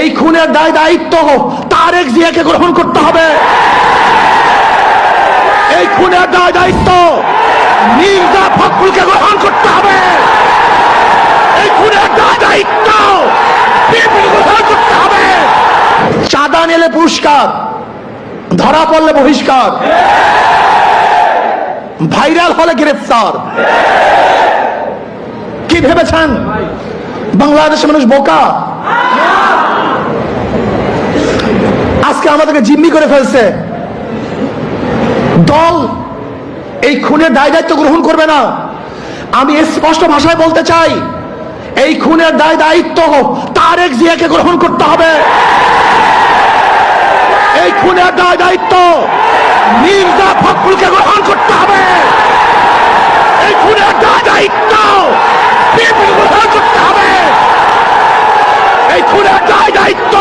এই খুনের দায় দায়িত্ব তারেক জিয়াকে গ্রহণ করতে হবে। এই খুনের দায় দায়িত্ব মির্জা ফখরুলকে গ্রহণ করতে হবে। এই খুনের দায় দায়িত্ব বিএনপিকে গ্রহণ করতে হবে। চাঁদা নিলে পুরস্কার, ধরা পড়লে বহিষ্কার, ভাইরাল হলে গ্রেফতার। কি ভেবেছেন বাংলাদেশের মানুষ বোকা? আজকে আমাদেরকে জিম্মি করে ফেলছে। দল এই খুনের দায় দায়িত্ব গ্রহণ করবে না। আমি স্পষ্ট ভাষায় বলতে চাই, এই খুনের দায় দায়িত্ব তারেক জিয়াকে গ্রহণ করতে হবে। এই খুনের দায় দায়িত্ব মির্জা ফখরুলকে গ্রহণ করতে হবে। এই খুনের দায় দায়িত্ব বিএনপিকে গ্রহণ করতে হবে। এই খুনের দায় দায়িত্ব